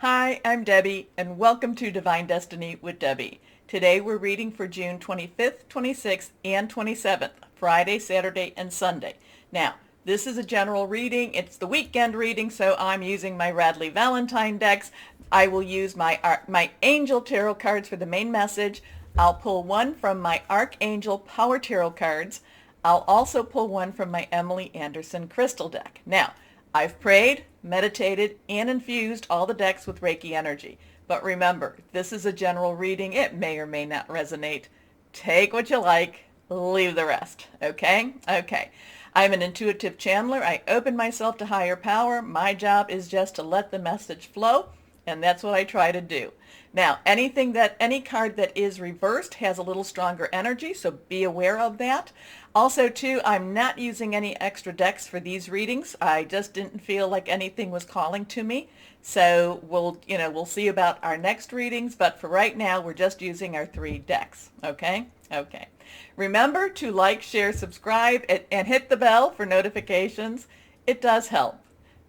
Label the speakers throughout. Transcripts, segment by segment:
Speaker 1: Hi, I'm Debbie, and welcome to Divine Destiny with Debbie. Today we're reading for June 25th, 26th, and 27th, Friday, Saturday, and Sunday. Now, this is a general reading. It's the weekend reading, so I'm using my Radley Valentine decks. I will use my Angel Tarot cards for the main message. I'll pull one from my Archangel Power Tarot cards. I'll also pull one from my Emily Anderson Crystal deck. Now, I've prayed, meditated, and infused all the decks with Reiki energy. But remember, this is a general reading. It may or may not resonate. Take what you like, leave the rest. Okay? Okay. I'm an intuitive channeler. I open myself to higher power. My job is just to let the message flow, and that's what I try to do. Now, any card that is reversed has a little stronger energy, so be aware of that. Also, too, I'm not using any extra decks for these readings. I just didn't feel like anything was calling to me. So we'll see about our next readings, but for right now, we're just using our 3 decks. Okay? Okay. Remember to like, share, subscribe, and hit the bell for notifications. It does help.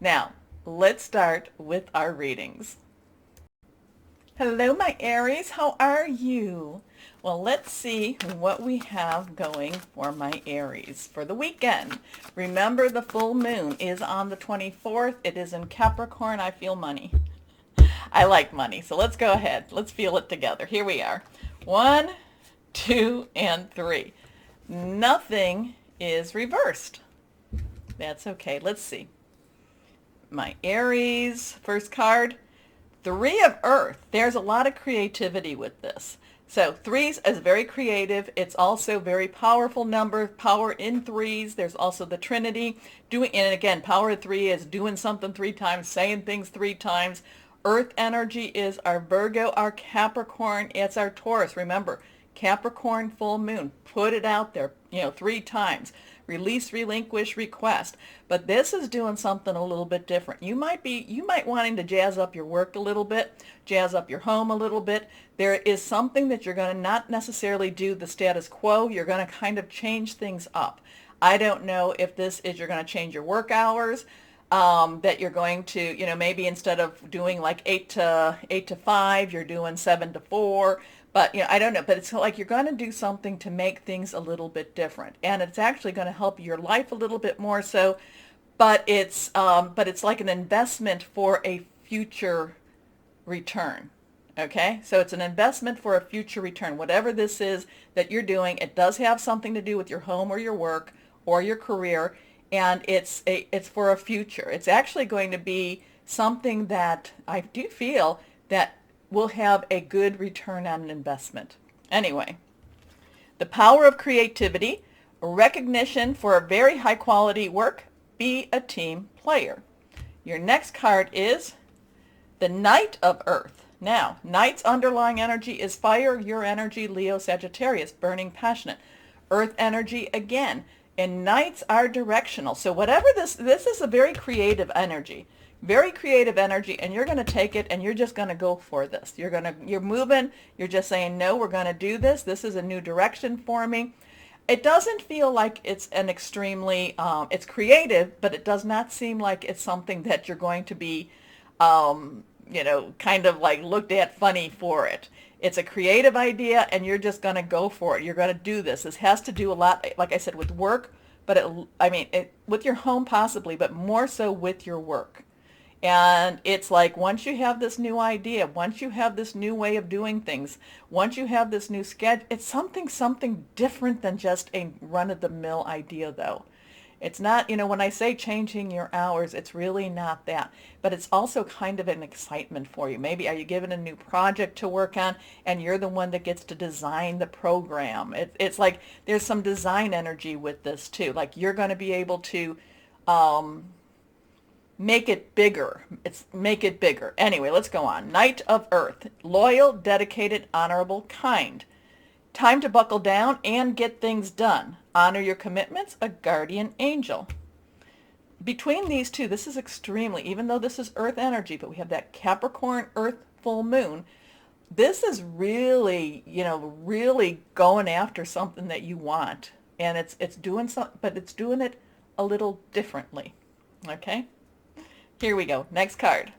Speaker 1: Now, let's start with our readings. Hello, my Aries. How are you? Well, let's see what we have going for my Aries for the weekend. Remember, the full moon is on the 24th. It is in Capricorn. I feel money. I like money. So let's go ahead. Let's feel it together. Here we are. 1, 2, and 3. Nothing is reversed. That's okay. Let's see. My Aries, first card. 3 of Earth. There's a lot of creativity with this. So 3s is very creative. It's also very powerful number. Power in 3s. There's also the Trinity. And again, power of 3 is doing something 3 times, saying things 3 times. Earth energy is our Virgo, our Capricorn. It's our Taurus. Remember, Capricorn full moon. Put it out there, 3 times. Release, relinquish, request. But this is doing something a little bit different. You might wanting to jazz up your work a little bit, jazz up your home a little bit. There is something that you're going to not necessarily do the status quo. You're going to kind of change things up. I don't know if this is you're going to change your work hours, that you're going to, maybe instead of doing like 8 to 5, you're doing 7 to 4. But, I don't know. But it's like you're going to do something to make things a little bit different. And it's actually going to help your life a little bit more so. But it's like an investment for a future return. Okay? So it's an investment for a future return. Whatever this is that you're doing, it does have something to do with your home or your work or your career. And it's for a future. It's actually going to be something that I do feel that will have a good return on investment. Anyway, the power of creativity, recognition for a very high quality work, be a team player. Your next card is the Knight of Earth. Now, Knight's underlying energy is fire, your energy, Leo, Sagittarius, burning, passionate. Earth energy again. And Knights are directional. So whatever this is a very creative energy. Very creative energy, and you're going to take it and you're just going to go for this. You're moving, you're just saying, no, we're going to do this. This is a new direction for me. It doesn't feel like it's an extremely, it's creative, but it does not seem like it's something that you're going to be, kind of like looked at funny for it. It's a creative idea and you're just going to go for it. You're going to do this. This has to do a lot, like I said, with work, but with your home possibly, but more so with your work. And it's like once you have this new idea, once you have this new way of doing things, once you have this new schedule, it's something different than just a run-of-the-mill idea, though. It's not, when I say changing your hours, it's really not that. But it's also kind of an excitement for you. Maybe are you given a new project to work on and you're the one that gets to design the program. It's like there's some design energy with this, too. Like you're going to be able to make it bigger. Make it bigger. Anyway, let's go on. Knight of Earth. Loyal, dedicated, honorable, kind. Time to buckle down and get things done. Honor your commitments. A guardian angel. Between these two, this is extremely, even though this is Earth energy, but we have that Capricorn Earth full moon. This is really, really going after something that you want. And it's doing something, but it's doing it a little differently. Okay? Here we go. Next card.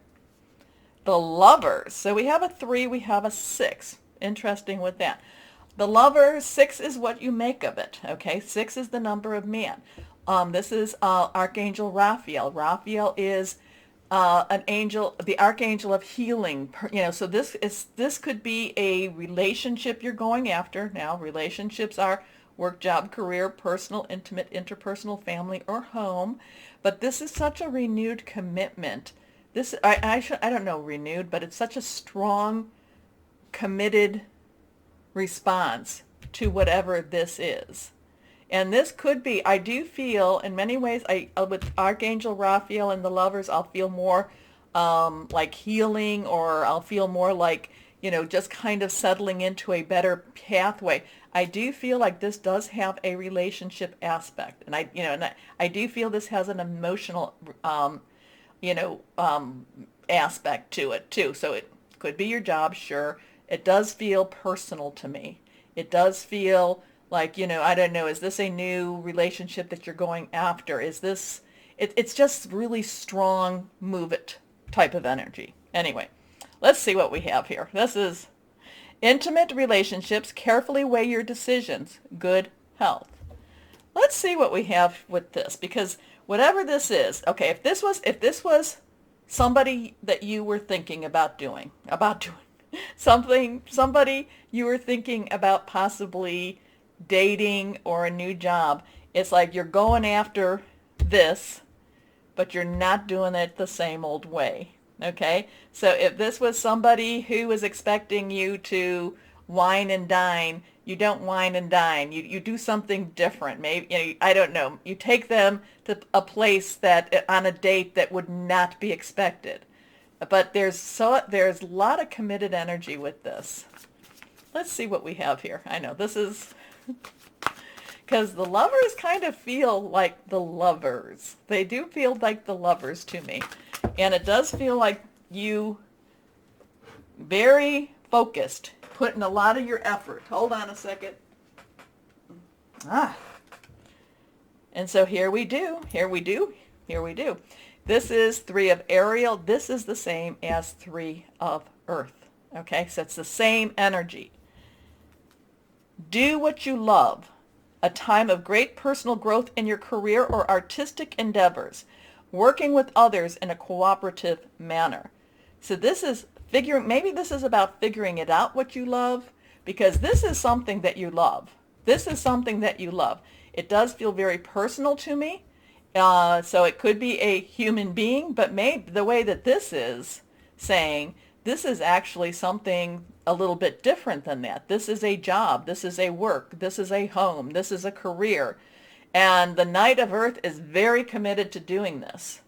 Speaker 1: The Lovers. So we have a 3, we have a 6. Interesting with that. The Lover, 6 is what you make of it. Okay, 6 is the number of man. This is Archangel Raphael. Raphael is an angel, the archangel of healing. So this could be a relationship you're going after. Now, relationships are work, job, career, personal, intimate, interpersonal, family, or home. But this is such a renewed commitment. This I don't know renewed, but it's such a strong, committed response to whatever this is. And this could be, I do feel in many ways, with Archangel Raphael and the Lovers, I'll feel more like healing, or I'll feel more like, just kind of settling into a better pathway. I do feel like this does have a relationship aspect. And I do feel this has an emotional, aspect to it too. So it could be your job, sure. It does feel personal to me. It does feel like, I don't know, is this a new relationship that you're going after? Is this, it's just really strong, move it type of energy. Anyway, let's see what we have here. This is intimate relationships, carefully weigh your decisions, good health. Let's see what we have with this, because whatever this is, okay, if this was somebody that you were thinking about doing somebody you were thinking about possibly dating or a new job, it's like you're going after this, but you're not doing it the same old way. Okay? So if this was somebody who was expecting you to wine and dine, you don't wine and dine. You do something different. Maybe, I don't know. You take them to a place that on a date that would not be expected. But there's a lot of committed energy with this. Let's see what we have here. I know this is because the Lovers kind of feel like the Lovers. They do feel like the Lovers to me. And it does feel like you very focused, putting a lot of your effort. Hold on a second. And so here we do. This is 3 of Ariel. This is the same as 3 of Earth. Okay, so it's the same energy. Do what you love. A time of great personal growth in your career or artistic endeavors. Working with others in a cooperative manner. So this is maybe this is about figuring it out what you love, because this is something that you love. It does feel very personal to me. So it could be a human being, but maybe the way that this is saying, this is actually something a little bit different than that. This is a job. This is a work. This is a home. This is a career. And the Knight of Earth is very committed to doing this.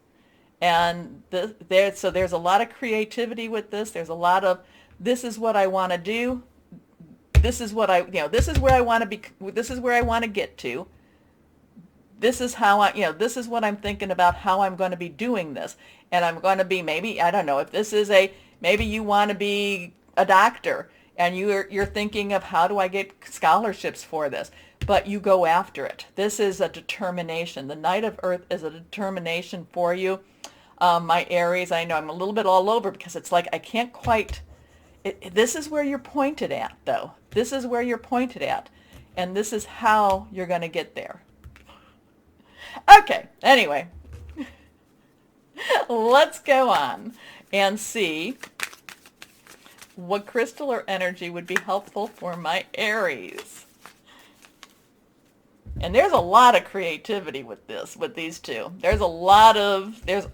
Speaker 1: And so there's a lot of creativity with this. There's a lot of, this is what I want to do. This is what this is where I want to be. This is where I want to get to. This is how this is what I'm thinking about how I'm going to be doing this. And I'm going to be, maybe, I don't know, if this is maybe you want to be a doctor and you're thinking of how do I get scholarships for this, but you go after it. This is a determination. The Knight of Earth is a determination for you. My Aries, I know I'm a little bit all over because it's like I can't quite, this is where you're pointed at though. This is where you're pointed at. And this is how you're going to get there. Okay, anyway, let's go on and see what crystal or energy would be helpful for my Aries. And there's a lot of creativity with these two. There's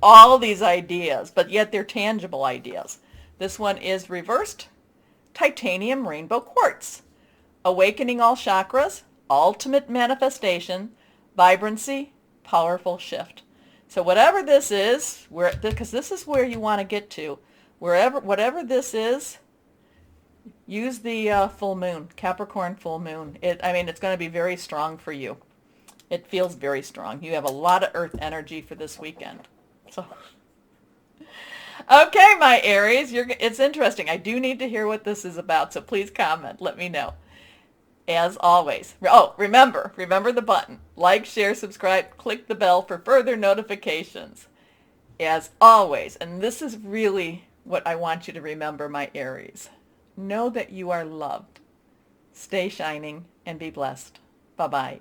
Speaker 1: all these ideas, but yet they're tangible ideas. This one is reversed titanium rainbow quartz. Awakening all chakras, ultimate manifestation, vibrancy, powerful shift. So whatever this is, because this is where you want to get to, whatever this is, use the full moon, Capricorn full moon. It's going to be very strong for you. It feels very strong. You have a lot of earth energy for this weekend. So, okay, my Aries, it's interesting. I do need to hear what this is about, so please comment. Let me know. As always. Oh, remember the button. Like, share, subscribe, click the bell for further notifications. As always, and this is really, what I want you to remember, my Aries. Know that you are loved. Stay shining and be blessed. Bye-bye.